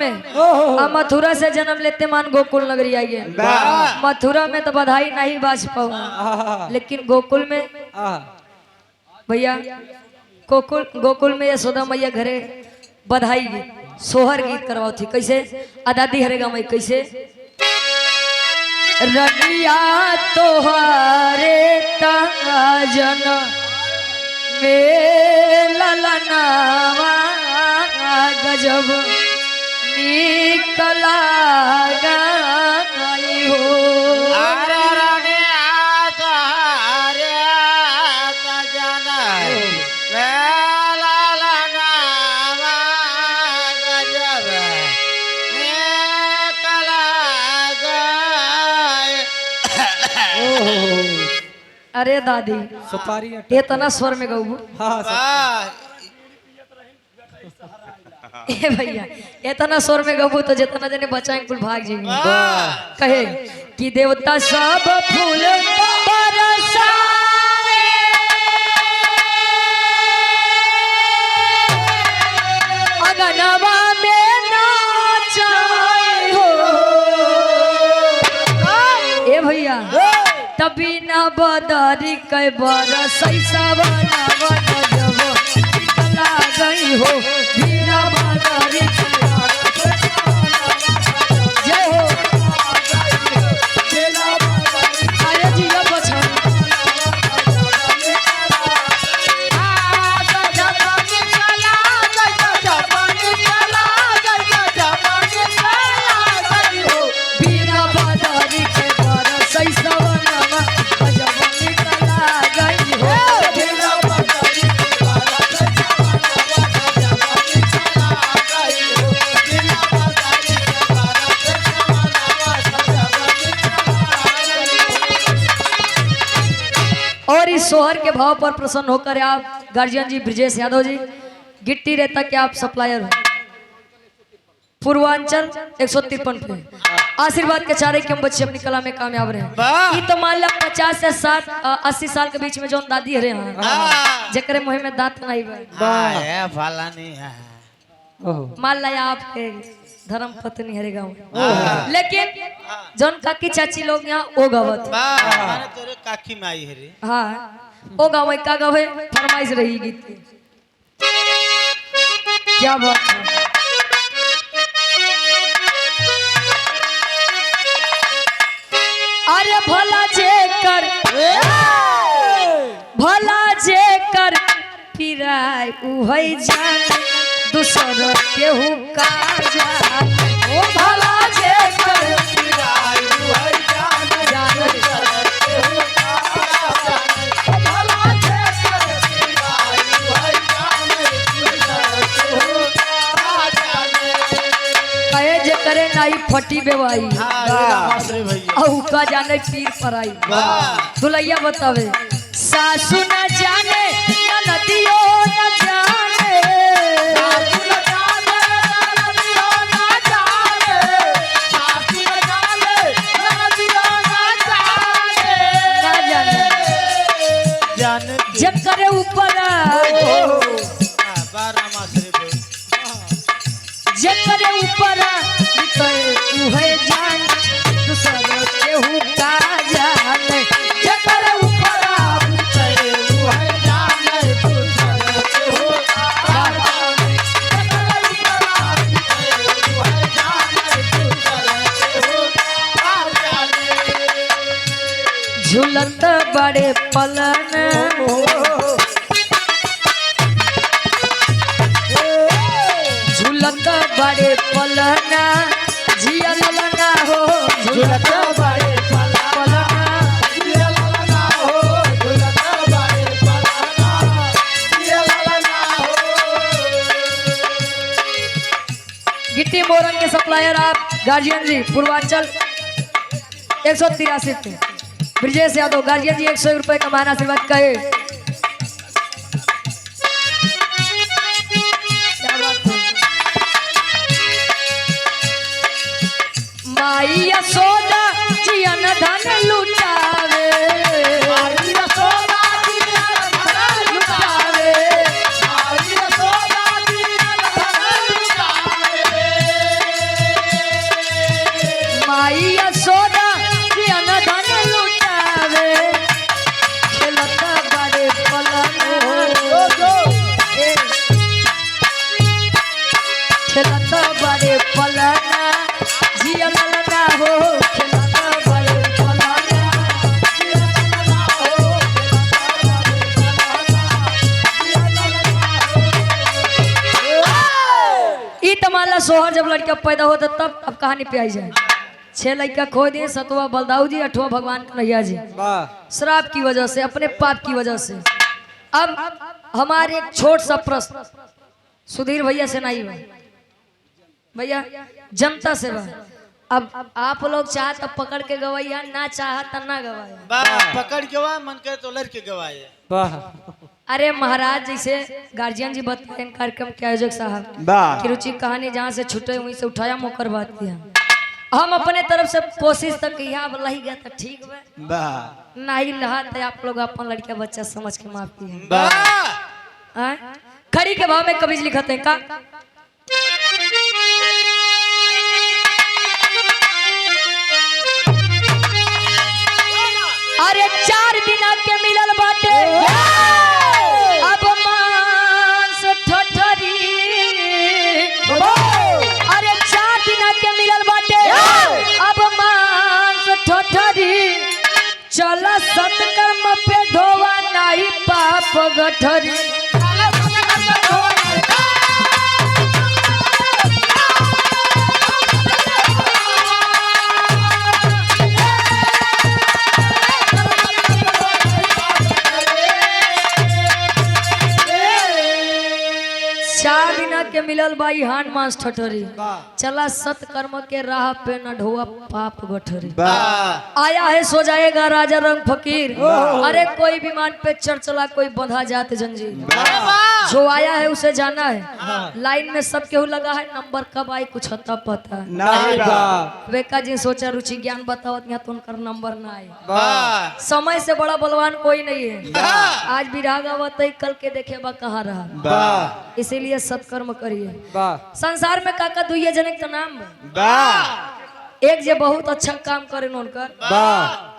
में और मथुरा से जन्म लेते मान गोकुल नगरी आइए। मथुरा में तो बधाई नहीं बाज पाऊंगा, लेकिन गोकुल में भैया गोकुल में यशोदा मैया घरे बधाई गीत सोहर गीत करवाओ थी। कैसे आदादी हरेगा मैं कैसे रनिया तोहरे ताजन ललनावा गजब निकला गई हो। अरे दादी सुपारी ये तना स्वर में गाऊ ए भैया इतना स्वर में गाऊ तो जितना जने बचाएं कुल भाग जाएंगे। कहे कि देवता सब फूल बरसाए अगनवा में नाचाए हो। ए भैया तभी न बदरी कई बरस सवनवा जब निकला गई हो। बिना बदरी जय हो अरे जी अब बचा बिना बदरी कई बरस सवनवा जब निकला गई हो। और इस सोहर के भाव पर प्रसन्न होकर आप गार्जियन जी ब्रिजेश यादव जी गिट्टी रेता के आप सप्लायर हो पूर्वांचल 153 पे आशीर्वाद के चारे के हम बच्चे अपनी कला में कामयाब रहे। ये तो मान लो 50 से 80 साल के बीच में जो दादी हरे हैं जकरे मुँह में दांत नहीं मान लिया आपके धर्म पत्नी हरे गाँव लेकिन जौन काकी चाची लोग यहाँ ओ गावत तोरे काकी में आई है रे। हाँ ओ गाँव का गावे फरमाइश रही गीत की। क्या बात है अरे भला जे कर पिराय उहै जान दूसर केहू का जान। ओ भला जे कर पिराय उहै जान दूसर केहू का जान। ओ भला जे कर पिराय उहै जान दूसर केहू का जान। कहे जे करे नाई फटी बेवाई औ का जाने पीर पराई। दुलैया बतावे सासु न जाने नदियो न जाने सासु न जाने नदियो न जाने सासु न जाने नदियो न जाने जब करे ऊपर जब करे ऊपर उहे जान दूसर केहू का जान। जब करे ऊपर उहे जान दूसर केहू का जान। झूलत बड़े पलन झूलत बड़े पलना जिया ललना हो। झूलत बड़े पलना जिया ललना हो। झूलत बड़े पलना जिया ललना हो। गिट्टी मोरन के सप्लायर आप गार्जियन जी पूर्वांचल 183 पे ब्रिजेश यादव गार्जियन जी 100 रुपए का माना आशीर्वाद कहे। माई यशोदा जियन धन लुटावे माई यशोदा जियन धन लुटावे माई यशोदा जियन धन लुटावे जिया ललना हो खेलना बड़े फलाना जिया ललना हो ई तमाला सोहर जब लड़का पैदा होता तब अब कहानी पे आई जाए। 6 लड़का खो दिए, 7वां बलदाऊ जी, 8वां भगवान कन्हैया जी। श्राप की वजह से, अपने पाप की वजह से। अब हमारे एक छोट सा प्रश्न सुधीर भैया से नहीं हुआ, भैया जनता से बा। अब आप लोग चाह तब पकड़ के गवाइया, ना चाह तब ना गवाया। पकड़ गवा मन करे तो लड़ के गवाए। अरे महाराज जैसे गार्जियन जी बताए कार्यक्रम के आयोजक साहब की रुचि कहानी जहाँ से छूटे वहीं से उठाया मुकर बात किया। हम अपने तरफ से कोशिश तक किया, अब लही गया तो ठीक बा, नहीं लहा तो आप लोग अपन लड़का बच्चा समझ के माफ किया। खड़ी के भाव में कवि लिखते हैं का अरे 4 दिन के मिलल बाटे अब मांस ठठरी। अरे 4 दिन के मिलल बाटे अब मांस ठठरी। चला सत्कर्म पे ढोवा नहीं पाप गठरी। के मिलल बाई हान मांस ठठरी। चला सत्कर्म के राह पे न ढोआ पाप गठरी। आया है सो जाएगा राजा रंग फकीर। अरे कोई विमान पे चढ़ चला कोई बंधा जात जंजीर। जो आया है उसे जाना है, लाइन में सब केहू लगा है, नंबर कब आई कुछ हता पता नहीं। वेका जी सोचा रुचि ज्ञान बतावत यहाँ तो उनका नंबर ना आए। समय से बड़ा बलवान कोई नहीं है। आज भी रागावत कल के देखे बा कहाँ रहा। इसीलिए सत्कर्म करिए। संसार में काका दुइये जने का नाम बा। एक जे बहुत अच्छा काम करे उनकर,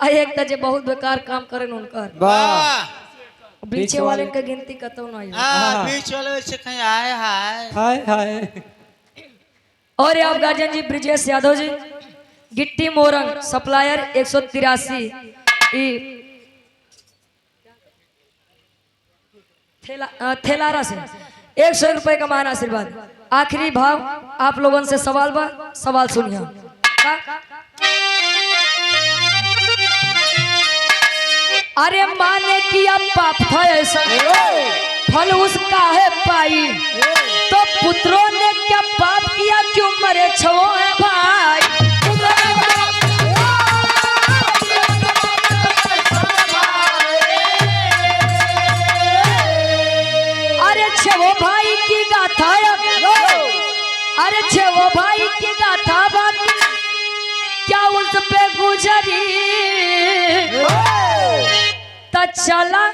एक जे बहुत बेकार काम करे उनकर। बीचे वाले का गिनती कतो नहीं। बीच वाले से कहीं आए हाय और आप गार्जियन जी ब्रिजेश यादव जी गिट्टी मोरंग सप्लायर 183 थेलारा से 100 रुपए का मान आशीर्वाद। आखिरी भाव आप लोगों से सवाल बा, सवाल सुनिए। अरे माने किया पाप था ऐसा फल उसका है पाई, तो पुत्रों ने क्या पाप किया क्यों मरे छो है भाई। अरे छो भाई की गाथा, अरे छो भाई की गाथा बात क्या उस पे गुजरी। तो चला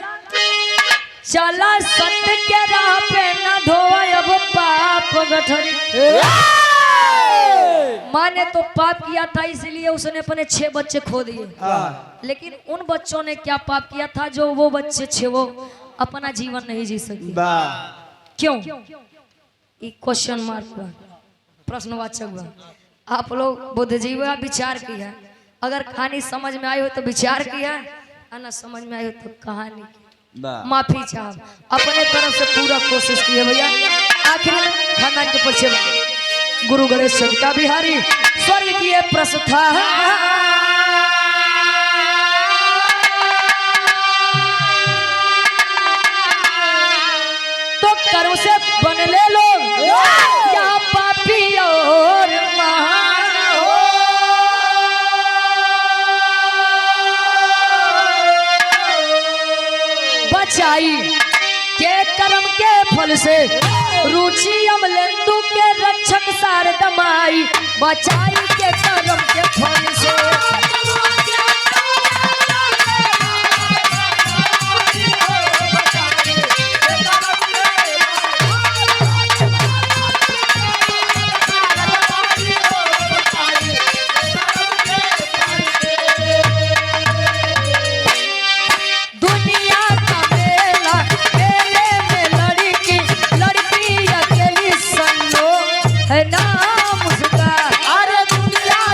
चला सत्य के राह पे न ढोआ अब पाप गठरी। माँ ने तो पाप किया था इसलिए उसने अपने 6 बच्चे खो दिए। लेकिन उन बच्चों ने क्या पाप किया था जो वो बच्चे 6 वो अपना जीवन नहीं जी सके। क्यों? क्वेश्चन मार्क हुआ, प्रश्नवाचक हुआ। आप लोग बुद्धिजीवी विचार किया, अगर कहानी समझ में आई हो तो विचार किया, ना समझ में आई हो तो कहानी माफी चाह। अपने तरफ से पूरा कोशिश की है भैया। आखिर खानदान के पीछे गुरु गणेश का बिहारी स्वर्ग की प्रस्था तो कर्म से बनले लोग यहाँ पापी और महान हो। बचाई के कर्म के फल से रुचि अमलेंदु के रक्षक सार दमाई। बचाई के कर्म के फल से नाम उसका। अरे दुनिया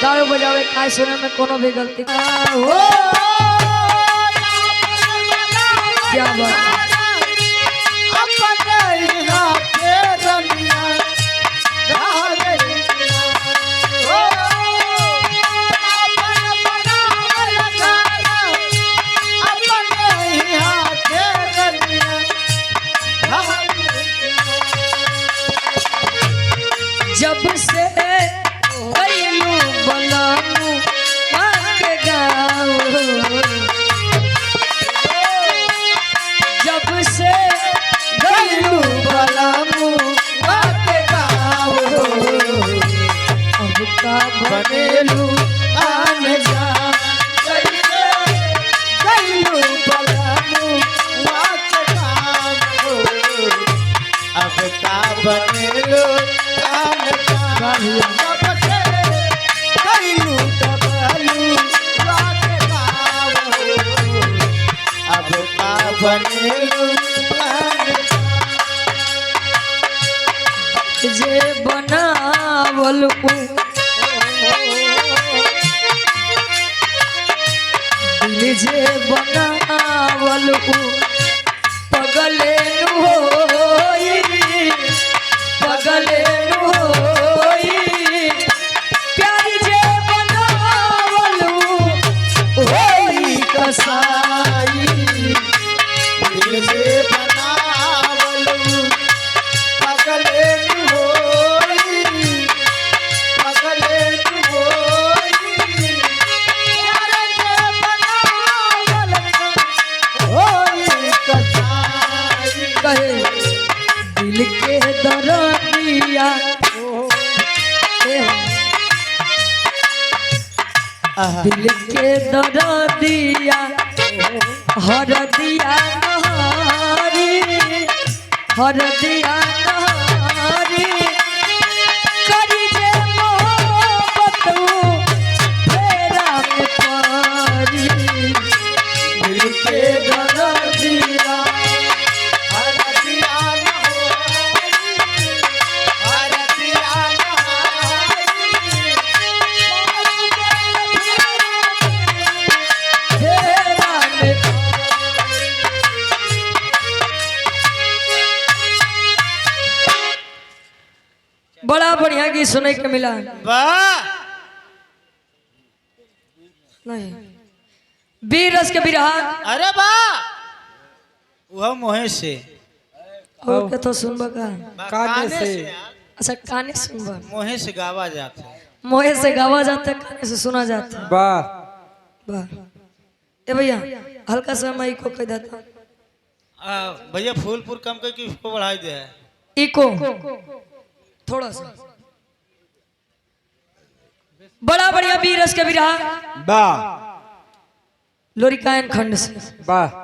गावे बजावे काय सुने में कोनो भी गलती क्या बात जब से गईलू बलामू के गाँव जब से गईलू बलामू के गाँव अब का बनेलू आन जा गईलू बलामू के गाँव अब का बनेलो अब का बनेलो जे बनावल दिल जे बनावल पगले होई पगले होई प्यार जे बनावल होई कसाई दिल से बनावल पगले होई पगले होई प्यार से बनावल होई कसाई कहे दिल के दरदिया दिल के दरदिया हरदिया नहारी हरदिया नहारी करी जे मोहब्बत फेरा में पारी दिल के दरदिया बड़ा बढ़िया गीत सुने के मिला वाह नहीं वीर रस के बिरहा अरे वाह वह मोहे से और के तो सुनबा का काने से अच्छा काने सुनबा मोहे से गावा जाता है मोहे से गावा जाता है काने से सुना जाता है वाह वाह ए भैया हल्का सा मैं इको कह देता भैया फूलपुर कम करके इसको बढ़ाई दे इको थोड़ा सा बड़ा बढ़िया वीर रस के बिरहा वाह लोरिकायन खंड से वाह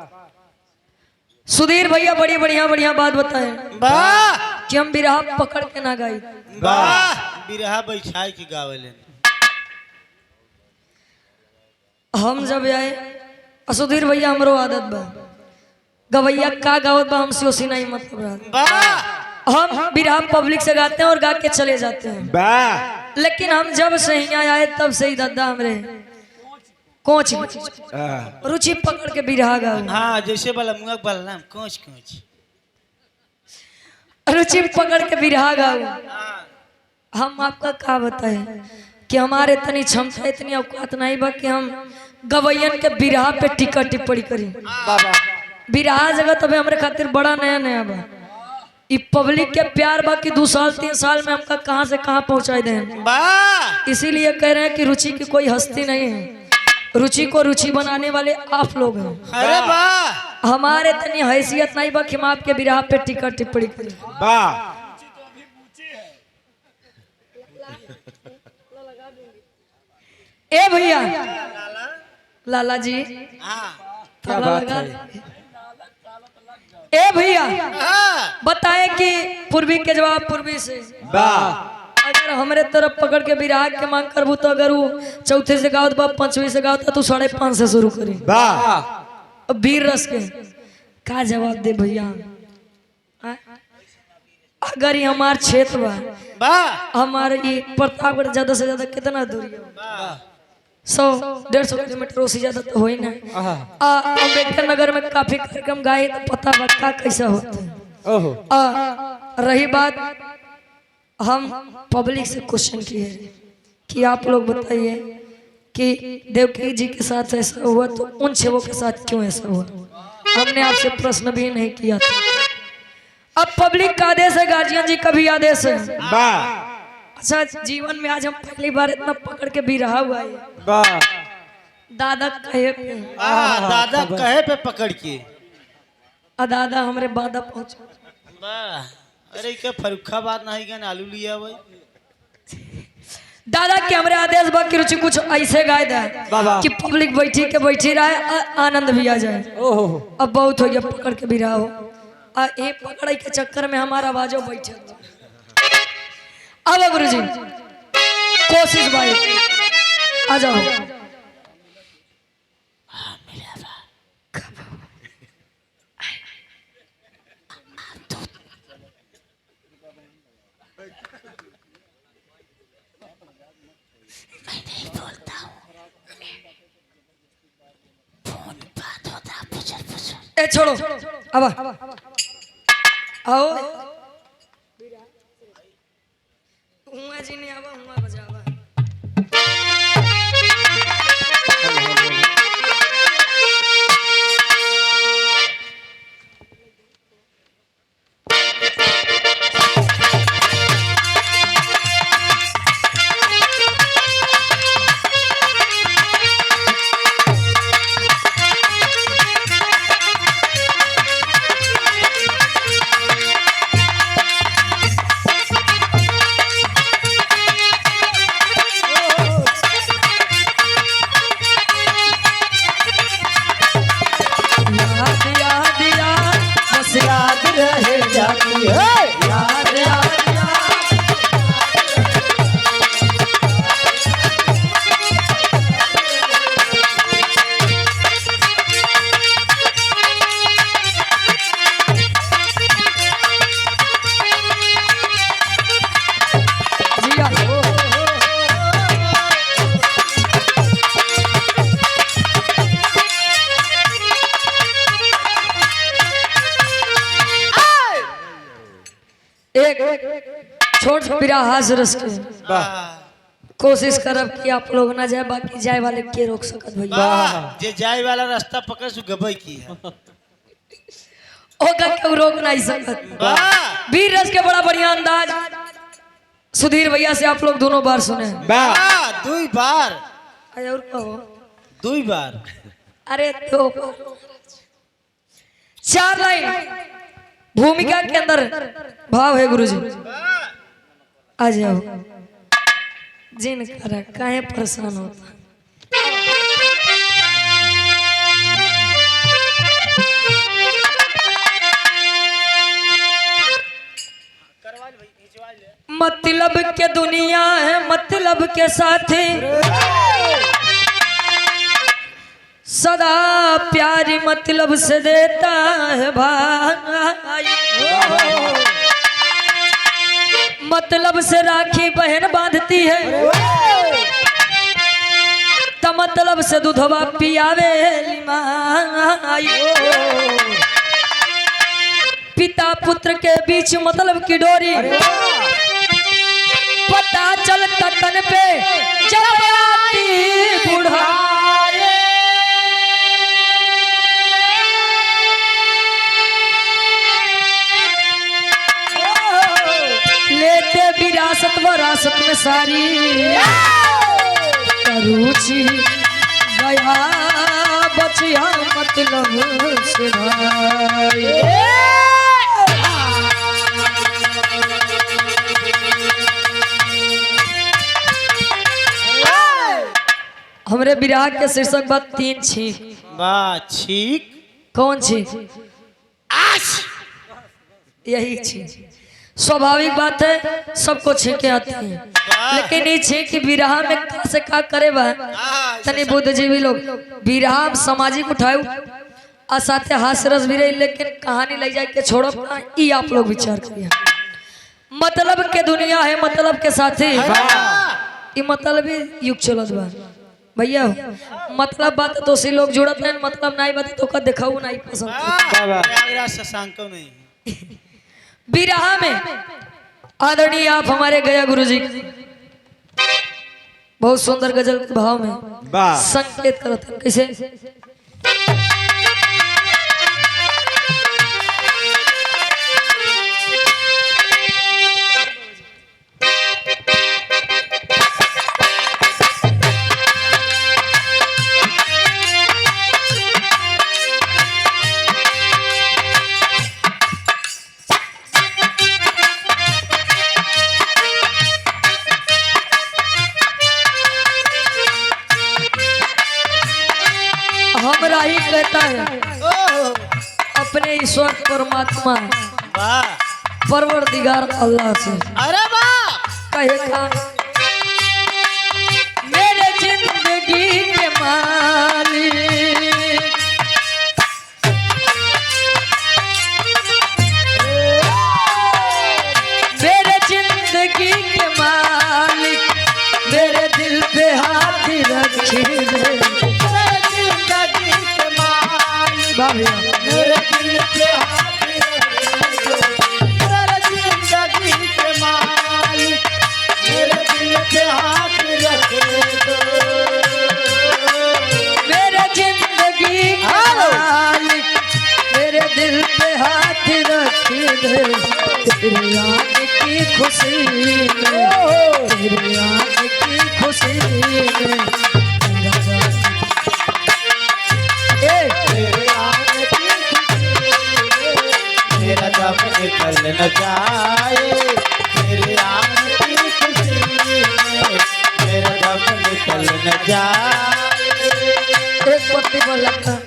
सुधीर भैया बड़ी बढ़िया बात बताए वाह कि हम बिरहा पकड़ के ना गाई वाह बिरहा बैठाई की गावेले हम जब आए सुधीर भैया हमरो आदत बा गवैया का गावत बा हमसे उसी नहीं मतलब रहा वाह हम बिरहा पब्लिक से गाते हैं और गा के चले जाते हैं वाह लेकिन हम जब से यहाँ आए तब से ही दादा हमरे कोच रुचि पकड़ के बिरहा गाओ हाँ जैसे वाला मुंगा वाला नाम कोच कोच रुचि पकड़ के बिरहा गाओ हम आपका क्या बताए कि हमारे इतनी क्षमता इतनी औकात नहीं बा कि हम गवैयन के बिरहा पे टिक्का टिप्पणी करी बिरहा जगह तब हमारे खातिर बड़ा नया बा ई पब्लिक के प्यार बा कि 2 साल 3 साल में हमका कहां से कहां पहुंचाए दें वाह इसीलिए कह रहे हैं कि रुचि की कोई हस्ती नहीं है रुचि को रुचि बनाने वाले आप लोग हैं अरे वाह हमारे इतनी हैसियत नहीं बा कि हम आपके बिरहा पे टिक्का टिप्पणी करें वाह ए भैया लाला जी हाँ क्या बात है ए भैया हाँ बताए कि पूर्वी के जवाब पूर्वी से वाह अगर हमारे तरफ पकड़ के विराग के मांग करबू तो अगर वो चौथे से गाओ तो 5वीं से गाओ तो 5.5 से शुरू करी वाह अब वीर रस के का जवाब दे भैया अगर ये हमार क्षेत्र बा वाह हमारे ये प्रतापगढ़ ज्यादा से ज्यादा कितना दूरी है? वाह 100-150 किलोमीटर से ज्यादा तो हो ही ना। अम्बेडकर नगर में काफी कार्यक्रम गाए तो पता बता कैसा होता है। ओहो रही बात हम पब्लिक से क्वेश्चन किए कि आप लोग बताइए कि देवकी जी के साथ ऐसा हुआ तो उन छेवों के साथ क्यों ऐसा हुआ? हमने आपसे प्रश्न भी नहीं किया था। अब पब्लिक का आदेश है, गार्जियन जी का भी आदेश है। वाह अच्छा जीवन में आज हम पहली बार इतना पकड़ के भी रहा हुआ है। वाह दादा कहे पे दादा कहे पे पकड़ के दादा हमारे बादा पहुंचा। वाह अरे क्या फरुखाबाद नहीं गए आलू लिया भाई दादा के हमारे आदेश बा की रुचि कुछ ऐसे गाय दे कि पब्लिक बैठी के बैठी रहे आनंद भी आ जाए। ओहो अब बहुत हो गया पकड़ के भी रहा हो ये पकड़े के चक्कर में हमारा आवाजो बैठे। अब गुरु जी कोशिश भाई आ जाओ। ए छोड़ो अब आओ हुआ जी ने आवा हुआ बजावा। छोट हास रस के कोशिश करब कि आप लोग ना जाए बाकी जाए वाले के रोक सकत भैया। जे जाए वाला रास्ता पकड़ सु गबई की है ओका क्यों रोक नहीं सकत। वीर रस के बड़ा बढ़िया अंदाज सुधीर भैया से आप लोग दोनों बार सुने। दुई बार और कहो दुई बार अरे तो 4 लाइन भूमिका के अंदर भाव है गुरुजी। आ जाओ जिन करा काहे परेशान होता। मतलब के दुनिया है मतलब के साथी सदा प्यारी मतलब से देता है भाई। मतलब से राखी बहन बांधती है तो मतलब से दूधवा पियावे माई। पिता पुत्र के बीच मतलब की डोरी पता चलता तन पे जब आती बुढ़ाए। लेते विरासत वरासत में सारी रुचि गया बचिया मतलब से भाई। हमरे विराह के शीर्षक बात 3 छींक। छीक कौन छींक? यही छींक। स्वाभाविक बात है सबको छींके आती है लेकिन ये छींक विराह में का से का करे बा तनी बुद्धिजीवी लोग विराह सामाजिक उठाऊ और साथे हास्य रस भी रही लेकिन कहानी ले जाए के छोड़ो ई आप लोग विचार करिए। मतलब के दुनिया है मतलब के साथी ये मतलब युग चलत बा भैया मतलब बात तो सी लोग जुड़त नहीं मतलब नहीं बात तो का देखाऊ नहीं पसंद प्रयागराज शशांक नहीं बिरहा में आदरणीय आप हमारे गया गुरुजी बहुत सुंदर गजल के भाव में वाह संकेत करत हैं। कैसे हमरा ही कहता है अपने ईश्वर परमात्मा वाह परवरदिगार अल्लाह से अरे वाह कहेगा मेरे जिंदगी के मालिक मेरे जिंदगी के मालिक मेरे दिल पे हाथ रखे दे मेरे दिल पे हाथ मेरे जिंदगी के मालिक मेरे दिल पे हाथ रख दो मेरे जिंदगी के मालिक मेरे दिल पे हाथ रख दे तेरे आने की खुशी में तेरे आने की खुशी में तेरे आने की मेरा दम निकल न जाए तेरे आने की खुशी में मेरा दम निकल न जाए एक पत्ती पर लगता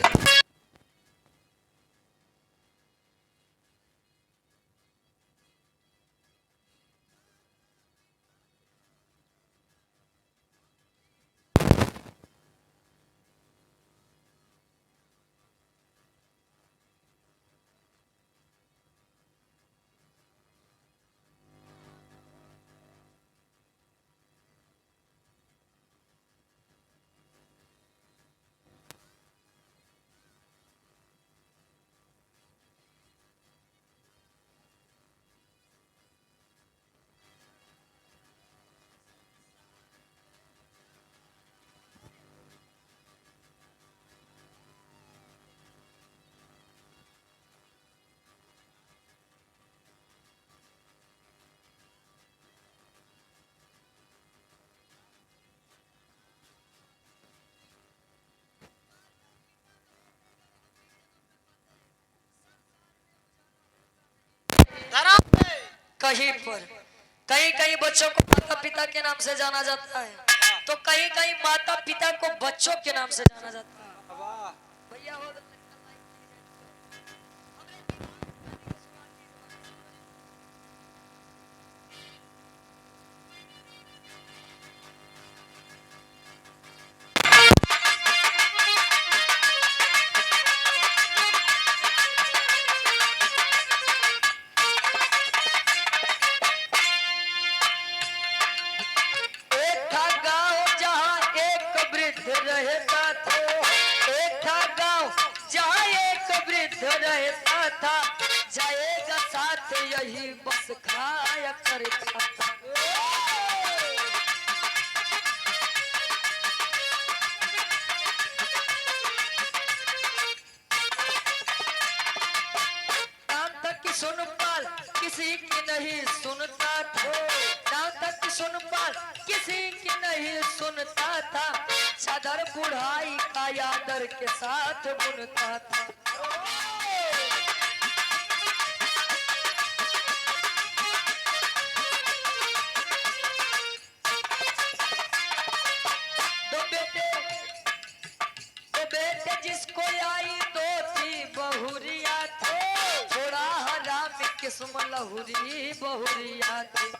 कहीं पर कहीं कहीं बच्चों को माता पिता के नाम से जाना जाता है तो कहीं कहीं माता पिता को बच्चों के नाम से जाना जाता है भैया हो रहता था एक था गांव जहाँ एक वृद्ध रहता था जाएगा साथ यही बस खाया करता था नाम तक की सुन पाल किसी की नहीं सुनता था नाम तक की सुन पाल किसी की नहीं सुनता था चादर बुढ़ाई का यादर के साथ बुनता था तो बेटे जिसको आई दो थी बहुरिया थे थोड़ा हराम किस्म लहुरी बहुरिया थे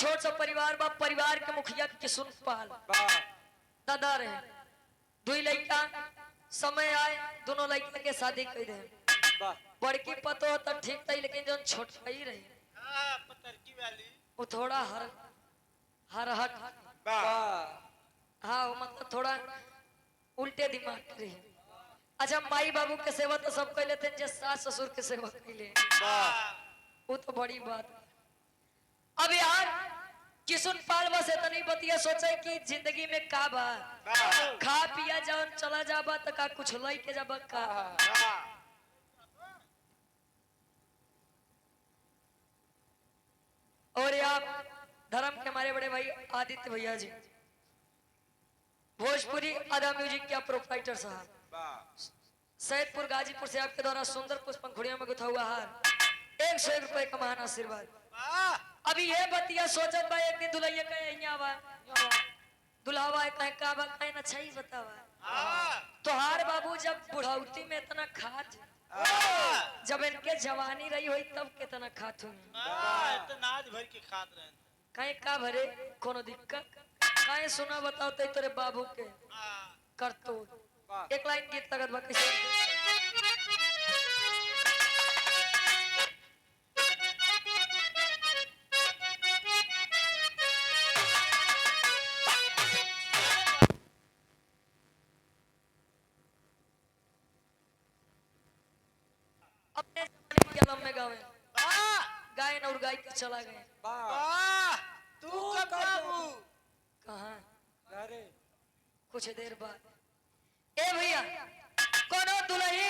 छोट सा परिवार बा, परिवार के मुखिया किशुन पाल दादा रहे, दुई लड़का समय आए दोनों लड़का के शादी कर दे। बड़की पतो तो ठीक था लेकिन जो छोटा ही रही वो थोड़ा हरहट हाँ वो मतलब थोड़ा उल्टे दिमाग के रही। अच्छा माई बाबू के सेवा तो सब कर लेते हैं, जो सास ससुर के सेवा कर ले वो तो बड़ी बात। अब यार किशुन पाल बस इतनी बतिया सोचे कि जिंदगी में का बा, खा पिया जाओ चला जाबा तो का कुछ लाई के जाबा का। और आप धर्म के हमारे बड़े भाई आदित्य भैया जी, भोजपुरी आधा म्यूजिक के प्रोप्राइटर साहब, सैदपुर गाजीपुर से आपके द्वारा सुंदर पुष्प पंखुड़ियों में गुथा हुआ हार 101 रुपए का महान आशीर्वाद। अभी ये बतिया सोचत बा एक दिन दुल्हैया कहे आवा दुल्हावा कहे का बा कहे ना सही बतावा तोहार बाबू जब बुढ़ाउती में इतना खात, जब इनके जवानी रही हुई तब कितना खात हुई नाच भर के खात रहे कहीं का भरे कोनो दिक्कत कहीं सुना बताओ तो तेरे बाबू के कर तो एक लाइन गीत लगत बा अपने जमाने के आलम में गावे गायन और गाय के चला गए। तू कब बाबू कहाँ अरे कुछ देर बाद ए भैया कोनो दुल्ही